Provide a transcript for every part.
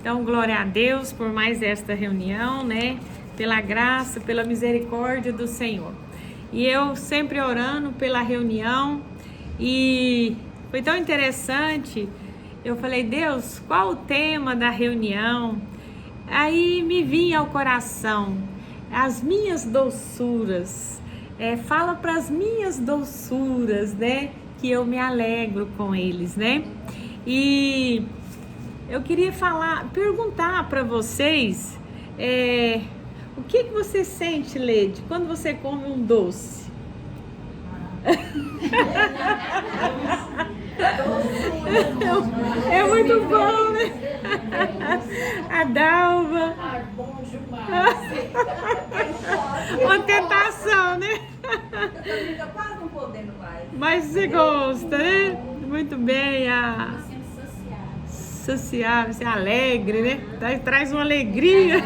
Então, glória a Deus por mais esta reunião, né? Pela graça, pela misericórdia do Senhor. E eu sempre orando pela reunião, e foi tão interessante. Eu falei, Deus, qual o tema da reunião? Aí me vinha ao coração as minhas doçuras. Fala para as minhas doçuras, né? Que eu me alegro com eles, né? E eu queria perguntar para vocês, o que você sente, Lede, quando você come um doce? É muito bom, né? A Dalva. Bom demais. Uma tentação, né? Eu também tô quase não podendo mais. Mas você gosta, né? Muito bem, sociável, você é alegre, né? Traz uma alegria.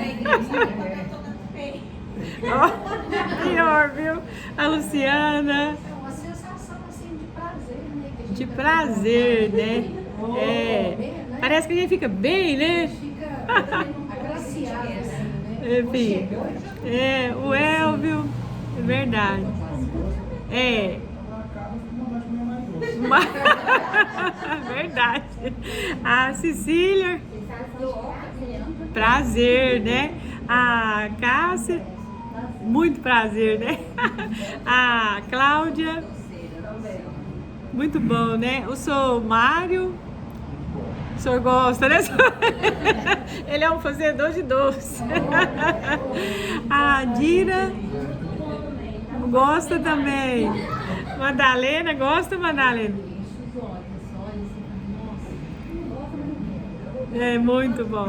Pior, viu? A Luciana. É uma sensação assim de prazer, né? De prazer, né? Parece que a gente fica bem, né? Fica agraciado, assim, né? Enfim, o Elvio, é verdade. Verdade. A Cecília, prazer, né? A Cássia, muito prazer, né? A Cláudia, muito bom, né? O senhor Mário, o senhor gosta, né? Ele é um fazedor de doce. A Dira gosta também. Madalena, gosta, Madalena? É muito bom.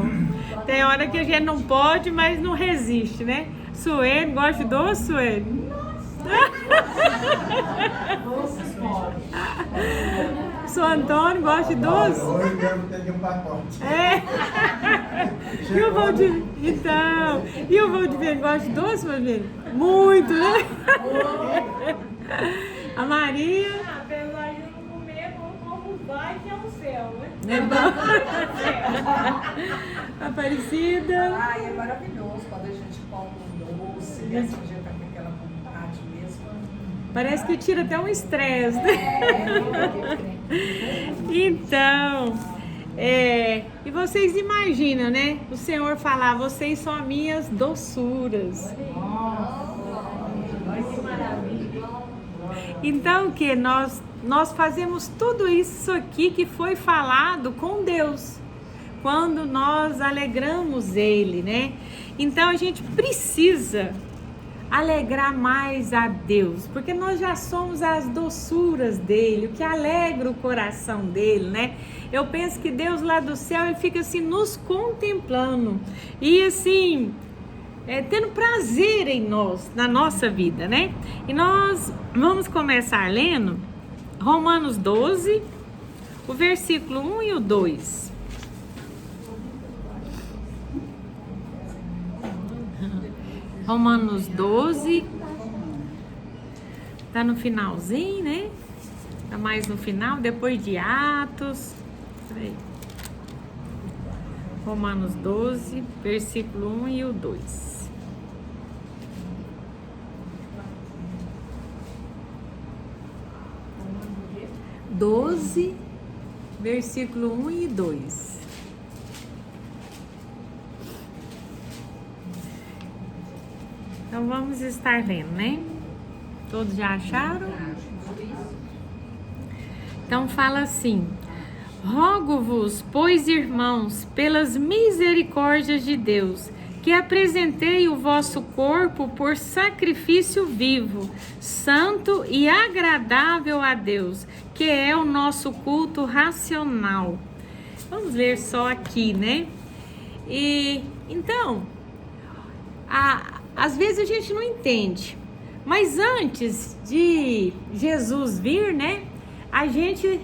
Tem hora que a gente não pode, mas não resiste, né? Suene, gosta de doce, Suene? O senhor Antônio gosta de doce? Hoje mesmo tem um pacote. E o Valdir? Então, e o Valdir gosta de doce, meu filho? Muito, né? A Maria. Apesar de não comer, como vai que é o céu, né? É bom. Aparecida. Ai, é maravilhoso quando a gente come um doce, né? Se a gente tá com aquela vontade mesmo. Parece que tira até um estresse, né? Então, e vocês imaginam, né? O Senhor falar, vocês são as minhas doçuras. Então, o que? Nós fazemos tudo isso aqui que foi falado com Deus, quando nós alegramos Ele, né? Então, a gente precisa alegrar mais a Deus, porque nós já somos as doçuras dele, o que alegra o coração dele, né? Eu penso que Deus lá do céu, ele fica assim nos contemplando e assim tendo prazer em nós, na nossa vida, né? E nós vamos começar lendo Romanos 12, o versículo 1 e o 2. Romanos 12, tá no finalzinho, né? Tá mais no final, depois de Atos. Peraí. Romanos 12, versículo 1 e o 2. Versículo 1 e 2. Então vamos estar lendo, né? Todos já acharam? Então fala assim: rogo-vos, pois, irmãos, pelas misericórdias de Deus, que apresentei o vosso corpo por sacrifício vivo, santo e agradável a Deus, que é o nosso culto racional. Vamos ler só aqui, né? E então, às vezes a gente não entende, mas antes de Jesus vir, né? A gente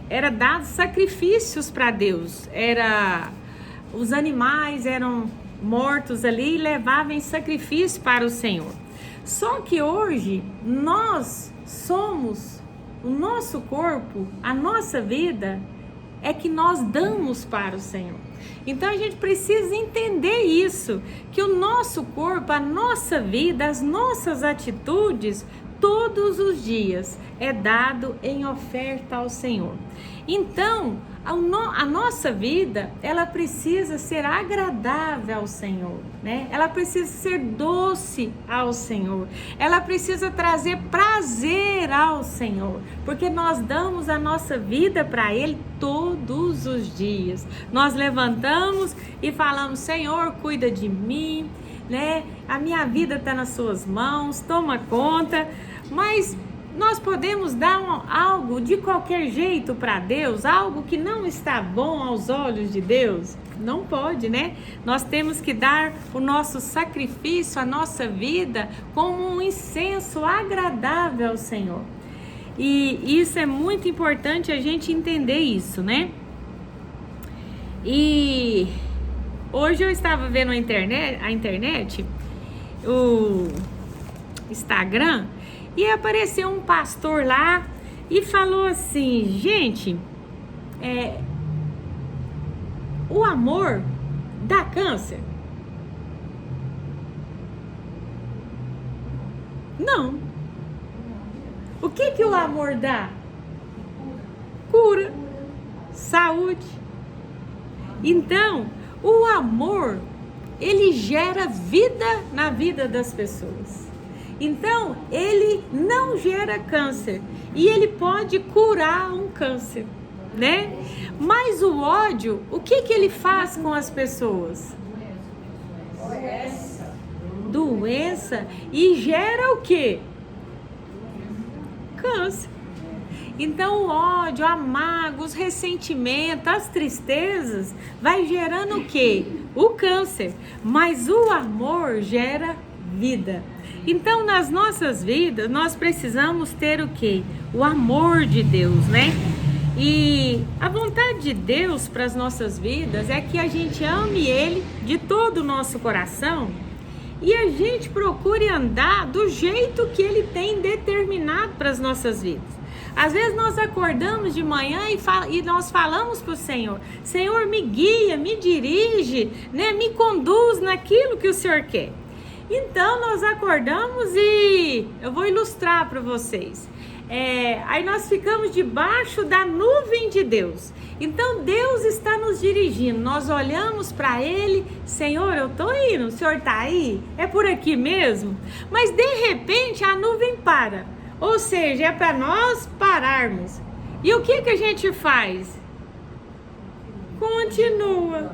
era dado sacrifícios para Deus, os animais eram mortos ali e levavam em sacrifício para o Senhor. Só que hoje nós somos, o nosso corpo, a nossa vida é que nós damos para o Senhor. Então a gente precisa entender isso, que o nosso corpo, a nossa vida, as nossas atitudes, todos os dias é dado em oferta ao Senhor. Então, a nossa vida, ela precisa ser agradável ao Senhor, né? Ela precisa ser doce ao Senhor. Ela precisa trazer prazer ao Senhor, porque nós damos a nossa vida para Ele todos os dias. Nós levantamos e falamos: Senhor, cuida de mim, né? A minha vida está nas suas mãos, toma conta. Mas nós podemos dar algo de qualquer jeito para Deus, algo que não está bom aos olhos de Deus? Não pode, né? Nós temos que dar o nosso sacrifício, a nossa vida, como um incenso agradável ao Senhor. E isso é muito importante a gente entender isso, né? E hoje eu estava vendo a internet, o Instagram, e apareceu um pastor lá e falou assim: gente, o amor dá câncer? Não. O que o amor dá? Cura, saúde. Então, o amor, ele gera vida na vida das pessoas. Então, ele não gera câncer e ele pode curar um câncer, né? Mas o ódio, o que ele faz com as pessoas? Doença. E gera o quê? Câncer. Então, o ódio, a mágoa, os ressentimentos, as tristezas, vai gerando o quê? O câncer. Mas o amor gera vida. Então, nas nossas vidas, nós precisamos ter o quê? O amor de Deus, né? E a vontade de Deus para as nossas vidas é que a gente ame Ele de todo o nosso coração e a gente procure andar do jeito que Ele tem determinado para as nossas vidas. Às vezes nós acordamos de manhã e nós falamos para o Senhor: Senhor, me guia, me dirige, né? Me conduz naquilo que o Senhor quer. Então nós acordamos e eu vou ilustrar para vocês. Aí nós ficamos debaixo da nuvem de Deus. Então Deus está nos dirigindo. Nós olhamos para Ele: Senhor, eu estou indo, o Senhor está aí? É por aqui mesmo? Mas de repente a nuvem para. Ou seja, é para nós pararmos. E o que a gente faz? Continua.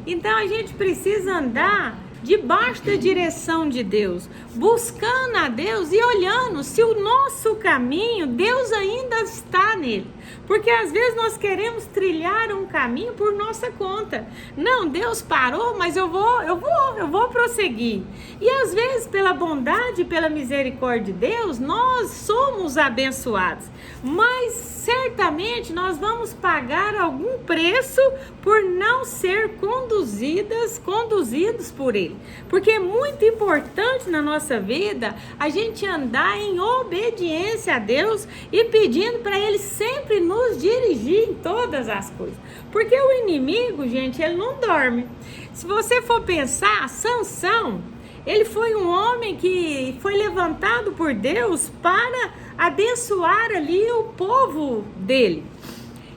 Então a gente precisa andar debaixo da direção de Deus, buscando a Deus e olhando se o nosso caminho, Deus ainda está nele. Porque às vezes nós queremos trilhar um caminho por nossa conta. Não, Deus parou, mas eu vou prosseguir. E às vezes, pela bondade, pela misericórdia de Deus, nós somos abençoados. Mas certamente nós vamos pagar algum preço por não ser conduzidos por Ele. Porque é muito importante na nossa vida a gente andar em obediência a Deus e pedindo para Ele sempre nos dirigir em todas as coisas. Porque o inimigo, gente, ele não dorme. Se você for pensar, Sansão, ele foi um homem que foi levantado por Deus para abençoar ali o povo dele.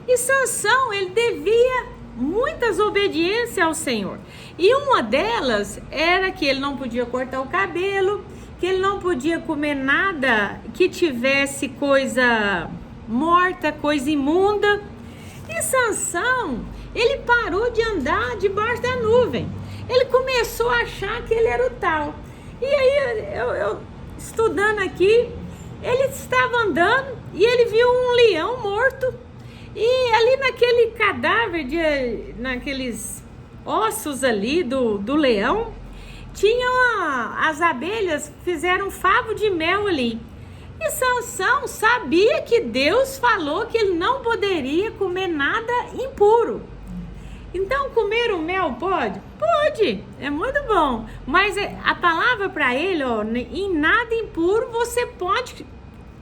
E Sansão, ele devia muitas obediências ao Senhor. E uma delas era que ele não podia cortar o cabelo, que ele não podia comer nada que tivesse coisa morta, coisa imunda. E Sansão, ele parou de andar debaixo da nuvem. Ele começou a achar que ele era o tal. E aí, eu estudando aqui, ele estava andando e ele viu um leão morto. E ali naquele cadáver, naqueles ossos ali do leão, as abelhas fizeram um favo de mel ali. E Sansão sabia que Deus falou que ele não poderia comer nada impuro. Então, comer o mel pode? Pode, é muito bom. Mas a palavra para ele, em nada impuro você pode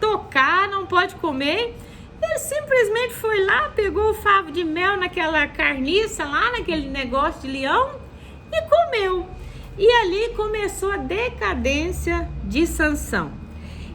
tocar, não pode comer. Ele simplesmente foi lá, pegou o favo de mel naquela carniça lá, naquele negócio de leão e comeu. E ali começou a decadência de Sansão.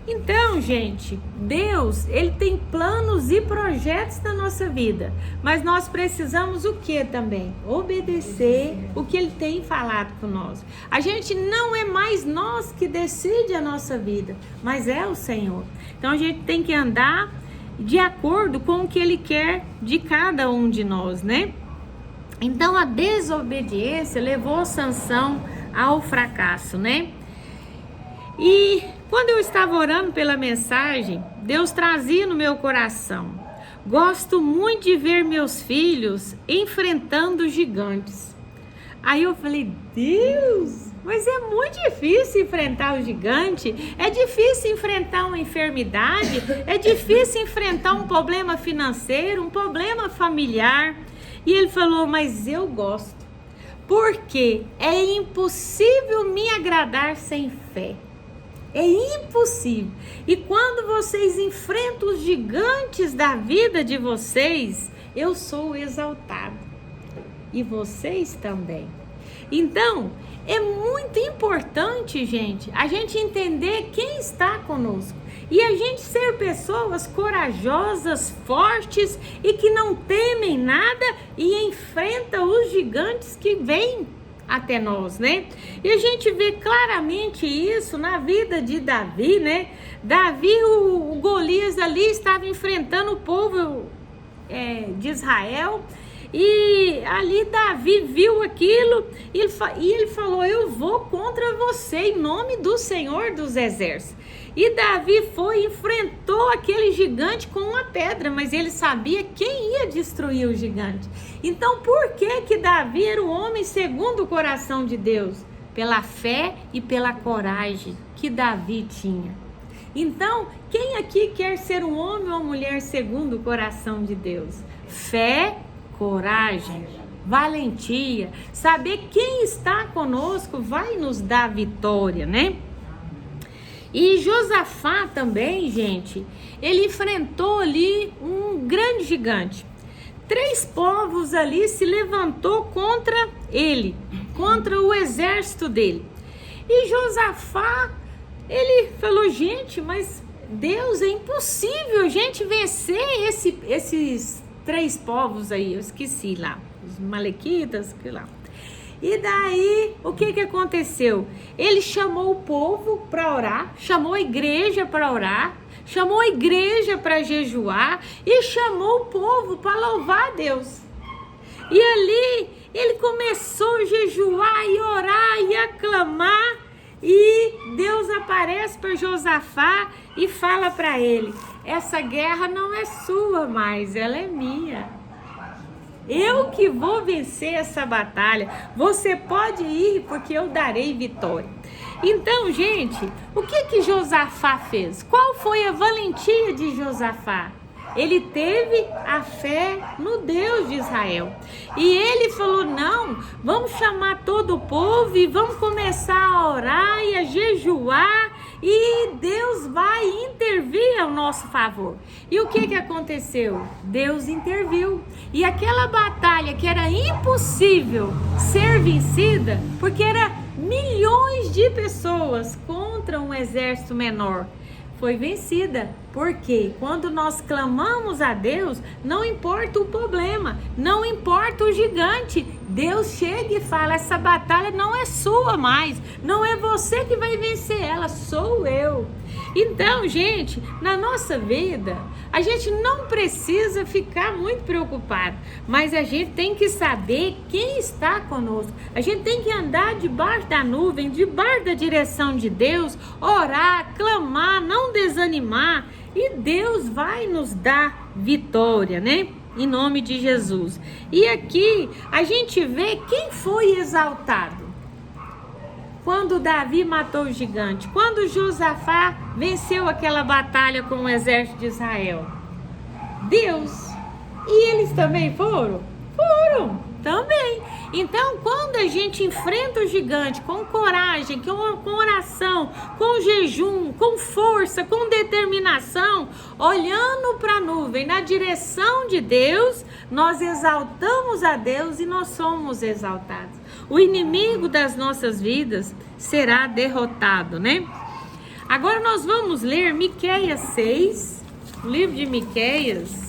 Então, gente, Deus, ele tem planos e projetos na nossa vida, mas nós precisamos o que também? Obedecer o que ele tem falado com nós. A gente não é mais nós que decide a nossa vida, mas é o Senhor. Então a gente tem que andar de acordo com o que ele quer de cada um de nós, né? Então a desobediência levou Sansão ao fracasso, né? E quando eu estava orando pela mensagem, Deus trazia no meu coração: gosto muito de ver meus filhos enfrentando gigantes. Aí eu falei: Deus, mas é muito difícil enfrentar o gigante, é difícil enfrentar uma enfermidade, é difícil enfrentar um problema financeiro, um problema familiar. E ele falou: mas eu gosto, porque é impossível me agradar sem fé. É impossível. E quando vocês enfrentam os gigantes da vida de vocês, eu sou exaltado. E vocês também. Então, é muito importante, gente, a gente entender quem está conosco. E a gente ser pessoas corajosas, fortes e que não temem nada e enfrentam os gigantes que vêm até nós, né? E a gente vê claramente isso na vida de Davi, né? Davi, o Golias ali estava enfrentando o povo de Israel, e ali Davi viu aquilo e ele falou: eu vou contra você em nome do Senhor dos Exércitos. E Davi foi e enfrentou aquele gigante com uma pedra, mas ele sabia quem ia destruir o gigante. Então, por que Davi era um homem segundo o coração de Deus? Pela fé e pela coragem que Davi tinha. Então, quem aqui quer ser um homem ou uma mulher segundo o coração de Deus? Fé, coragem, valentia, saber quem está conosco vai nos dar vitória, né? E Josafá também, gente, ele enfrentou ali um grande gigante. 3 povos ali se levantou contra ele, contra o exército dele. E Josafá, ele falou: gente, mas Deus, é impossível a gente vencer esses 3 povos aí, eu esqueci lá, os malequitas, que lá. E daí, o que aconteceu? Ele chamou o povo para orar, chamou a igreja para orar, chamou a igreja para jejuar e chamou o povo para louvar a Deus. E ali, ele começou a jejuar e orar e aclamar, e Deus aparece para Josafá e fala para ele: essa guerra não é sua mais, ela é minha. Eu que vou vencer essa batalha. Você pode ir, porque eu darei vitória. Então, gente, o que Josafá fez? Qual foi a valentia de Josafá? Ele teve a fé no Deus de Israel. E ele falou: não, vamos chamar todo o povo e vamos começar a orar e a jejuar, e Deus vai intervir ao nosso favor. E o que aconteceu? Deus interviu. E aquela batalha que era impossível ser vencida, porque era milhões de pessoas contra um exército menor, foi vencida. Porque quando nós clamamos a Deus, não importa o problema, não importa o gigante, Deus chega e fala: essa batalha não é sua mais, não é você que vai vencer ela, sou eu. Então, gente, na nossa vida, a gente não precisa ficar muito preocupado, mas a gente tem que saber quem está conosco. A gente tem que andar debaixo da nuvem, debaixo da direção de Deus, orar, clamar, não desanimar, e Deus vai nos dar vitória, né? Em nome de Jesus. E aqui a gente vê quem foi exaltado. Quando Davi matou o gigante, quando Josafá venceu aquela batalha com o exército de Israel, Deus. E eles também foram? Foram, também. Então, quando a gente enfrenta o gigante com coragem, com oração, com jejum, com força, com determinação, olhando para a nuvem na direção de Deus, nós exaltamos a Deus e nós somos exaltados. O inimigo das nossas vidas será derrotado, né? Agora nós vamos ler Miqueias 6, o livro de Miqueias.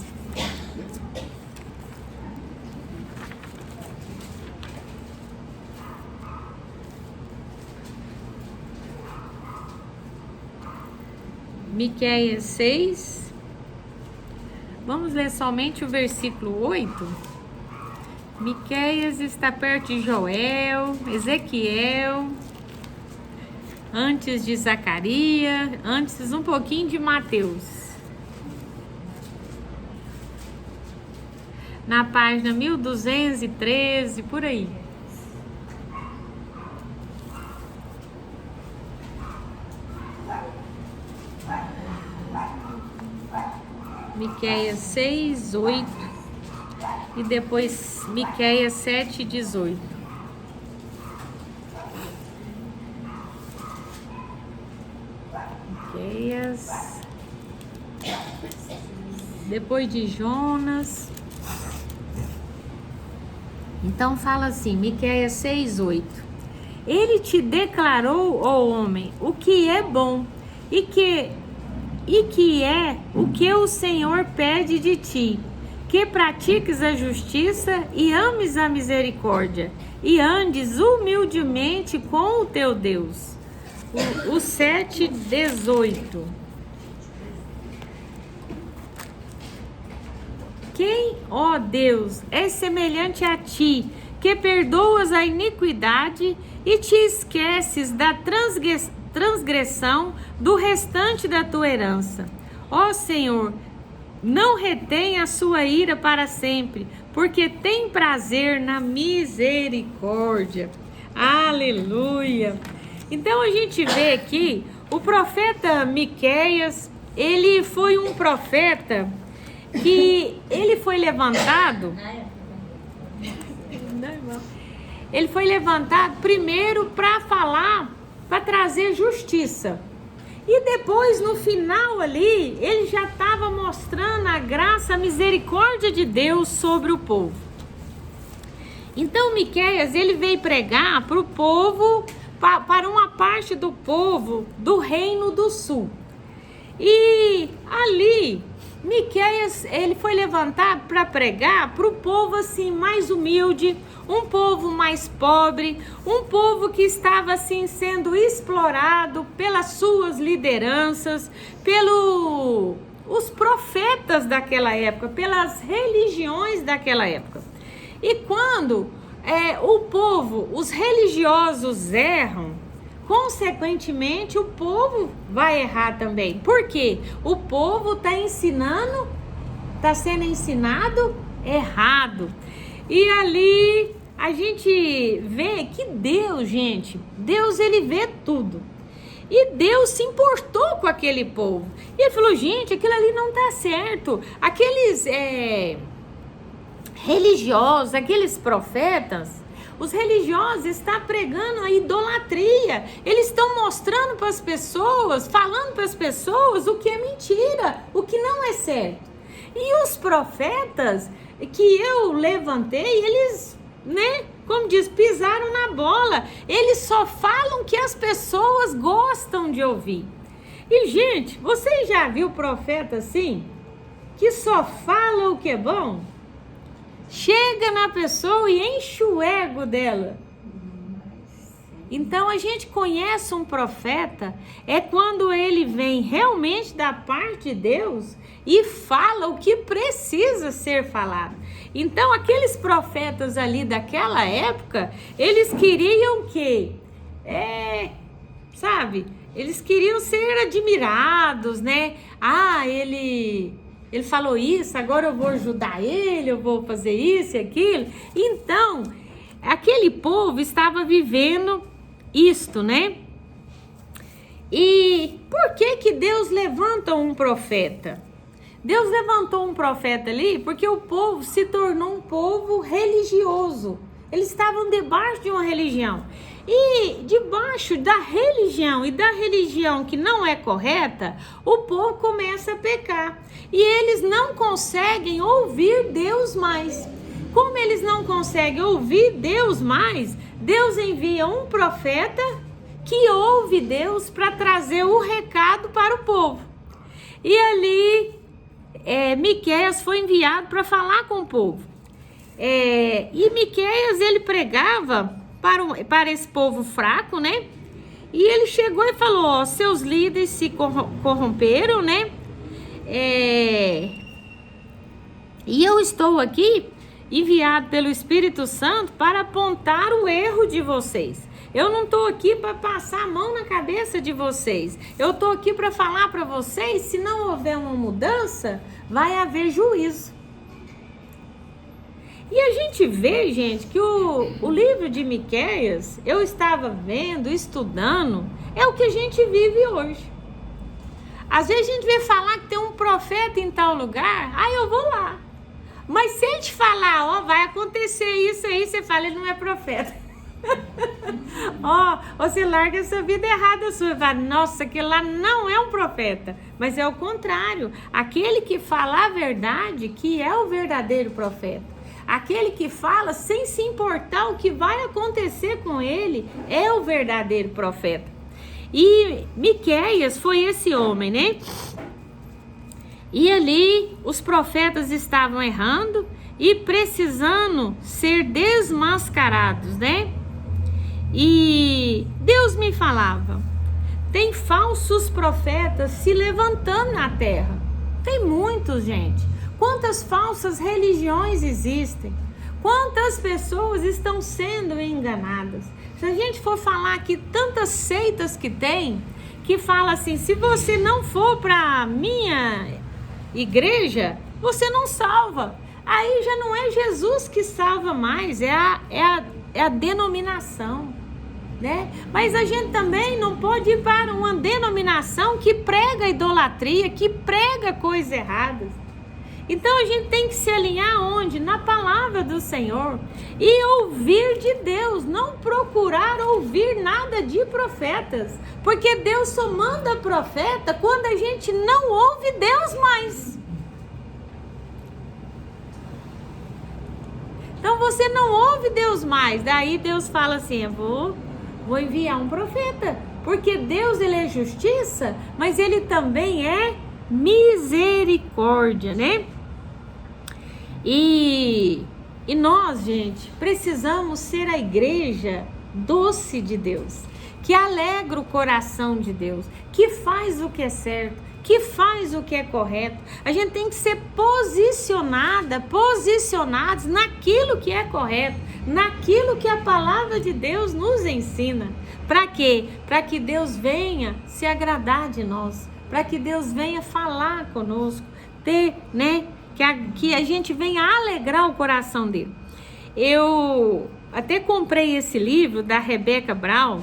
Miqueias 6, vamos ler somente o versículo 8. Miqueias está perto de Joel, Ezequiel, antes de Zacarias, antes um pouquinho de Mateus. Na página 1213, por aí. Miqueias 6, 8 e depois Miqueias 7, 18. Miqueias, depois de Jonas. Então fala assim, Miqueias 6, 8. Ele te declarou, ó homem, o que é bom e que é o que o Senhor pede de ti, que pratiques a justiça e ames a misericórdia, e andes humildemente com o teu Deus. O 7:18. Quem, ó Deus, é semelhante a ti, que perdoas a iniquidade e te esqueces da transgressão do restante da tua herança. Ó Senhor, não retém a sua ira para sempre, porque tem prazer na misericórdia. Aleluia! Então a gente vê aqui, o profeta Miqueias, ele foi um profeta que ele foi levantado. Ele foi levantado primeiro para falar, para trazer justiça. E depois, no final ali, ele já estava mostrando a graça, a misericórdia de Deus sobre o povo. Então, Miqueias, ele veio pregar para o povo, para uma parte do povo do Reino do Sul. E ali, Miqueias, ele foi levantado para pregar para o povo assim mais humilde, um povo mais pobre, um povo que estava assim sendo explorado pelas suas lideranças, pelos profetas daquela época, pelas religiões daquela época. E quando o povo, os religiosos erram, consequentemente o povo vai errar também. Por quê? O povo está sendo ensinado errado. E ali a gente vê que Deus, gente, Deus ele vê tudo. E Deus se importou com aquele povo. E ele falou, gente, aquilo ali não está certo. Aqueles religiosos, aqueles profetas, os religiosos estão pregando a idolatria. Eles estão mostrando para as pessoas, falando para as pessoas o que é mentira, o que não é certo. E os profetas que eu levantei, eles, como diz, pisaram na bola. Eles só falam o que as pessoas gostam de ouvir. E, gente, você já viu profeta assim? Que só fala o que é bom? Chega na pessoa e enche o ego dela. Então a gente conhece um profeta é quando ele vem realmente da parte de Deus e fala o que precisa ser falado. Então aqueles profetas ali daquela época, eles queriam o quê? Eles queriam ser admirados, né? Ele falou isso, agora eu vou ajudar ele, eu vou fazer isso e aquilo. Então, aquele povo estava vivendo isto, né? E por que Deus levanta um profeta? Deus levantou um profeta ali porque o povo se tornou um povo religioso. Eles estavam debaixo de uma religião. E debaixo da religião e da religião que não é correta, o povo começa a pecar. E eles não conseguem ouvir Deus mais. Como eles não conseguem ouvir Deus mais, Deus envia um profeta que ouve Deus para trazer o recado para o povo. E ali, Miqueias foi enviado para falar com o povo. E Miqueias, ele pregava para esse povo fraco, né? E ele chegou e falou, ó, seus líderes se corromperam, né? E eu estou aqui, enviado pelo Espírito Santo, para apontar o erro de vocês. Eu não estou aqui para passar a mão na cabeça de vocês. Eu estou aqui para falar para vocês, se não houver uma mudança, vai haver juízo. E a gente vê, gente, que o livro de Miqueias, eu estava vendo, estudando, é o que a gente vive hoje. Às vezes a gente vê falar que tem um profeta em tal lugar, aí eu vou lá. Mas se ele te falar, ó, vai acontecer isso aí, você fala, ele não é profeta. Ó, você larga essa vida errada sua, fala, nossa, aquele lá não é um profeta. Mas é o contrário, aquele que fala a verdade, que é o verdadeiro profeta. Aquele que fala sem se importar o que vai acontecer com ele, é o verdadeiro profeta. E Miqueias foi esse homem, né? E ali os profetas estavam errando e precisando ser desmascarados, né? E Deus me falava, tem falsos profetas se levantando na terra. Tem muitos, gente. Quantas falsas religiões existem? Quantas pessoas estão sendo enganadas? Se a gente for falar aqui tantas seitas que tem, que fala assim, se você não for para minha igreja, você não salva. Aí já não é Jesus que salva mais, é a denominação, né? Mas a gente também não pode ir para uma denominação que prega idolatria, que prega coisas erradas. Então a gente tem que se alinhar onde? Na palavra do Senhor e ouvir de Deus, não procurar ouvir nada de profetas, porque Deus só manda profeta quando a gente não ouve Deus mais. Então você não ouve Deus mais, daí Deus fala assim, eu vou enviar um profeta, porque Deus, ele é justiça, mas ele também é misericórdia, né? E nós, gente, precisamos ser a igreja doce de Deus, que alegra o coração de Deus, que faz o que é certo, que faz o que é correto. A gente tem que ser posicionados naquilo que é correto, naquilo que a palavra de Deus nos ensina. Para quê? Para que Deus venha se agradar de nós, para que Deus venha falar conosco, né? Que a gente venha alegrar o coração dele. Eu até comprei esse livro da Rebecca Brown.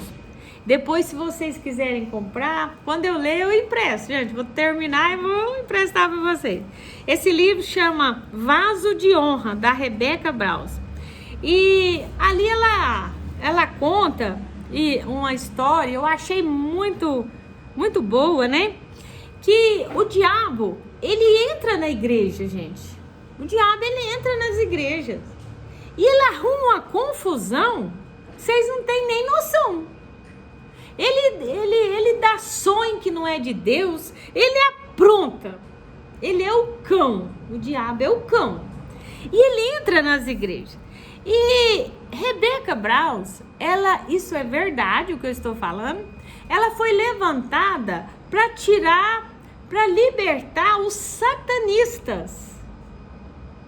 Depois, se vocês quiserem comprar, quando eu ler, eu empresto. Gente, vou terminar e vou emprestar para vocês. Esse livro chama Vaso de Honra, da Rebecca Brown. E ali ela conta uma história, eu achei muito, muito boa, né? Que o diabo, ele entra na igreja, gente. O diabo, ele entra nas igrejas. E ele arruma uma confusão, vocês não têm nem noção. Ele dá sonho que não é de Deus, ele apronta. Ele é o cão, o diabo é o cão. E ele entra nas igrejas. E Rebecca Brown, isso é verdade o que eu estou falando, ela foi levantada para libertar os satanistas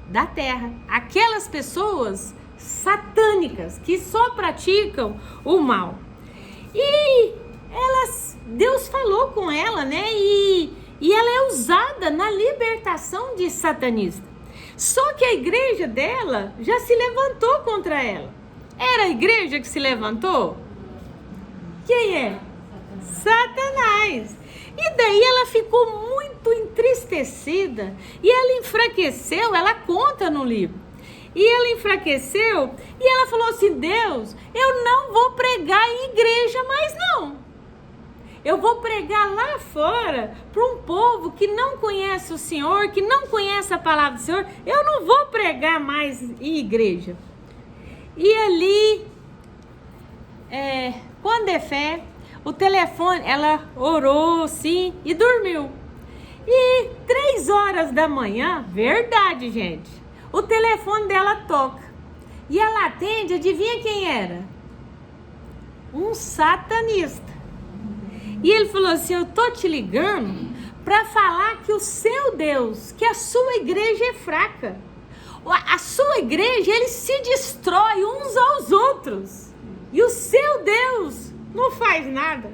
da terra, aquelas pessoas satânicas que só praticam o mal. E Deus falou com ela, né? E ela é usada na libertação de satanistas. Só que a igreja dela já se levantou contra ela. Era a igreja que se levantou? Quem é? Satanás. E daí ela ficou muito entristecida e ela enfraqueceu, ela conta no livro. E ela enfraqueceu e ela falou assim: Deus, eu não vou pregar em igreja mais não. Eu vou pregar lá fora para um povo que não conhece o Senhor, que não conhece a palavra do Senhor. Eu não vou pregar mais em igreja. E ali, quando é fé, o telefone, ela orou sim e dormiu. E 3 horas da manhã, verdade, gente, o telefone dela toca. E ela atende, adivinha quem era? Um satanista. E ele falou assim: eu tô te ligando para falar que o seu Deus, que a sua igreja é fraca. A sua igreja, ele se destrói uns aos outros. E o seu Deus não faz nada.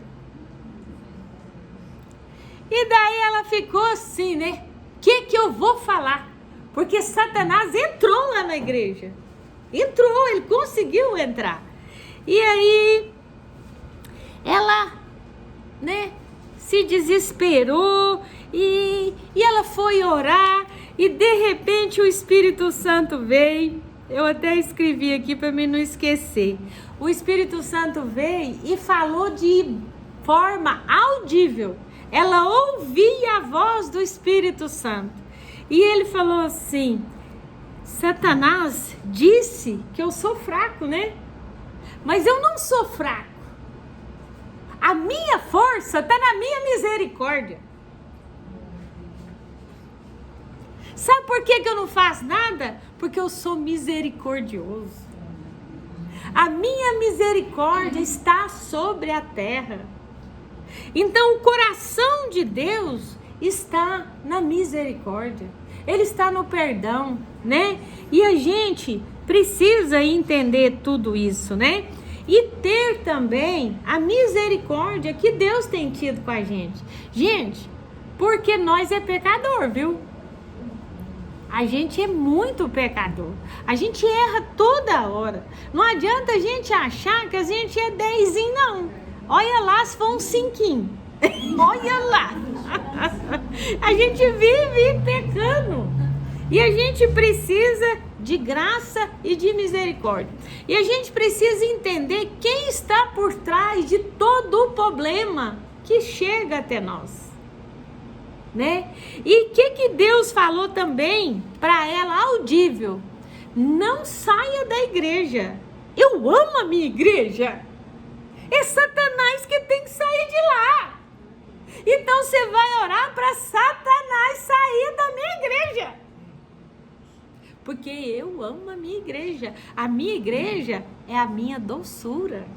E daí ela ficou assim, né? O que eu vou falar? Porque Satanás entrou lá na igreja. Entrou, ele conseguiu entrar. E aí, ela, né, se desesperou e ela foi orar e de repente o Espírito Santo veio. Eu até escrevi aqui para mim não esquecer. O Espírito Santo veio e falou de forma audível. Ela ouvia a voz do Espírito Santo. E ele falou assim: Satanás disse que eu sou fraco, né? Mas eu não sou fraco. A minha força está na minha misericórdia. Sabe por que eu não faço nada? Porque eu sou misericordioso. A minha misericórdia está sobre a terra. Então o coração de Deus está na misericórdia. Ele está no perdão, né? E a gente precisa entender tudo isso, né? E ter também a misericórdia que Deus tem tido com a gente. Gente, porque nós é pecador, viu? A gente é muito pecador. A gente erra toda hora. Não adianta a gente achar que a gente é 10, não. Olha lá se for um 5. Olha lá. A gente vive pecando. E a gente precisa de graça e de misericórdia. E a gente precisa entender quem está por trás de todo o problema que chega até nós, né? E o que Deus falou também para ela audível? Não saia da igreja. Eu amo a minha igreja. É Satanás que tem que sair de lá. Então você vai orar para Satanás sair da minha igreja. Porque eu amo a minha igreja. A minha igreja é a minha doçura.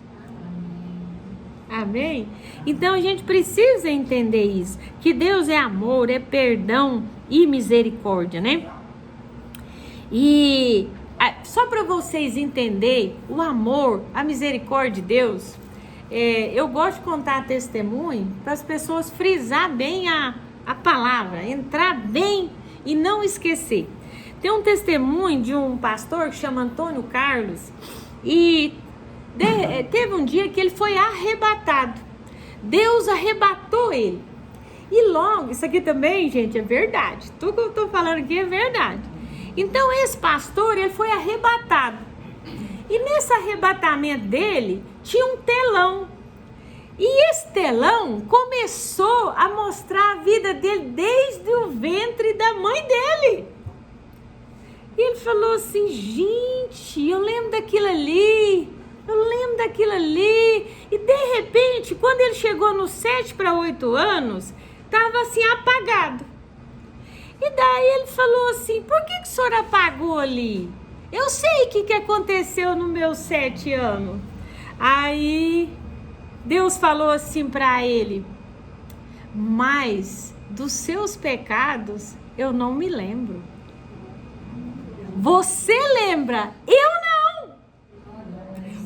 Amém? Então a gente precisa entender isso. Que Deus é amor, é perdão e misericórdia, né? E só para vocês entenderem o amor, a misericórdia de Deus, eu gosto de contar testemunho para as pessoas frisar bem a palavra, entrar bem e não esquecer. Tem um testemunho de um pastor que chama Antônio Carlos e teve um dia que ele foi arrebatado. Deus arrebatou ele. E logo, isso aqui também, gente, é verdade. Tudo que eu estou falando aqui é verdade. Então esse pastor, ele foi arrebatado. E nesse arrebatamento dele, tinha um telão. E esse telão começou a mostrar a vida dele desde o ventre da mãe dele. E ele falou assim: gente, eu lembro daquilo ali. E de repente, quando ele chegou nos 7 para 8 anos, estava assim apagado. E daí ele falou assim: por que o senhor apagou ali? Eu sei o que aconteceu nos meus 7 anos. Aí Deus falou assim para ele: mas dos seus pecados eu não me lembro. Você lembra? Eu não.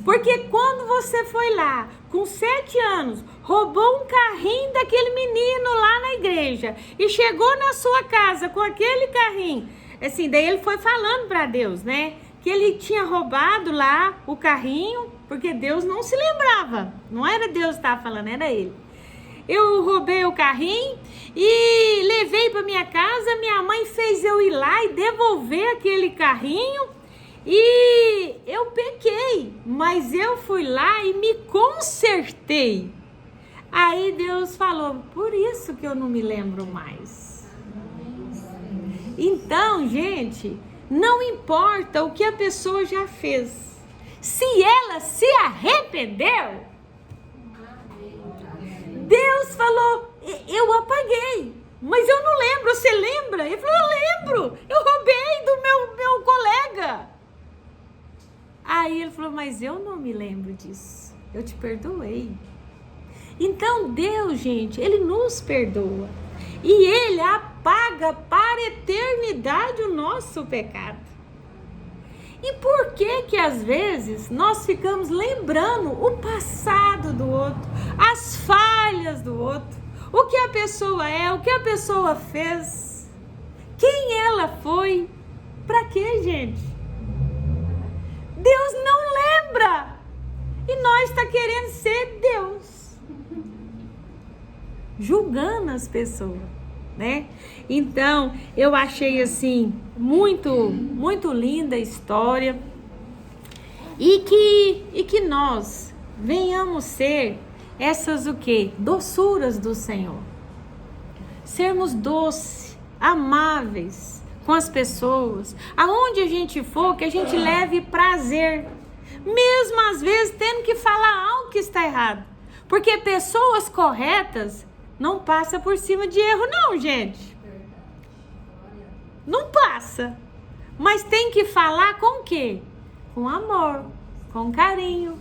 Porque quando você foi lá, com 7 anos, roubou um carrinho daquele menino lá na igreja e chegou na sua casa com aquele carrinho, assim, daí ele foi falando para Deus, né? Que ele tinha roubado lá o carrinho, porque Deus não se lembrava. Não era Deus que estava falando, era ele. Eu roubei o carrinho e levei para minha casa. Minha mãe fez eu ir lá e devolver aquele carrinho. E eu pequei, mas eu fui lá e me consertei. Aí Deus falou, por isso que eu não me lembro mais. Então, gente, não importa o que a pessoa já fez. Se ela se arrependeu, Deus falou, eu apaguei, mas eu não lembro, você lembra? Ele falou, eu lembro, eu roubei do meu colega. Aí ele falou, mas eu não me lembro disso, eu te perdoei. Então Deus, gente, Ele nos perdoa. E Ele apaga para a eternidade o nosso pecado. E por que às vezes nós ficamos lembrando o passado do outro, as falhas do outro, o que a pessoa é, o que a pessoa fez, quem ela foi, para quê, gente? Deus não lembra e nós está querendo ser Deus, julgando as pessoas, né? Então, eu achei assim muito linda a história e que nós venhamos ser essas o quê? Doçuras do Senhor. Sermos doces, amáveis com as pessoas. Aonde a gente for, que a gente leve prazer, mesmo às vezes tendo que falar algo que está errado. Porque pessoas corretas não passam por cima de erro, não, gente. Não passa. Mas tem que falar com o quê? Com amor, com carinho,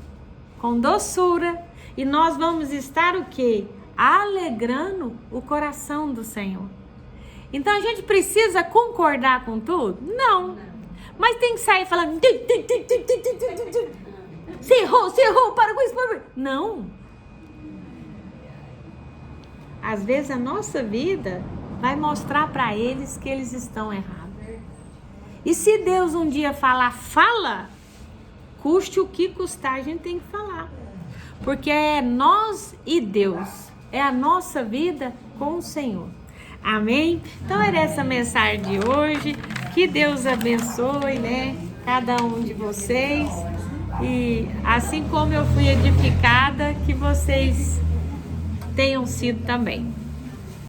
com doçura. E nós vamos estar o quê? Alegrando o coração do Senhor. Então a gente precisa concordar com tudo? Não. Mas tem que sair falando. Você errou, para com isso. Não. Às vezes a nossa vida vai mostrar para eles que eles estão errados. E se Deus um dia falar, fala, custe o que custar, a gente tem que falar. Porque é nós e Deus, é a nossa vida com o Senhor. Amém? Então era essa mensagem de hoje. Que Deus abençoe, né? Cada um de vocês. E assim como eu fui edificada, que vocês tenham sido também.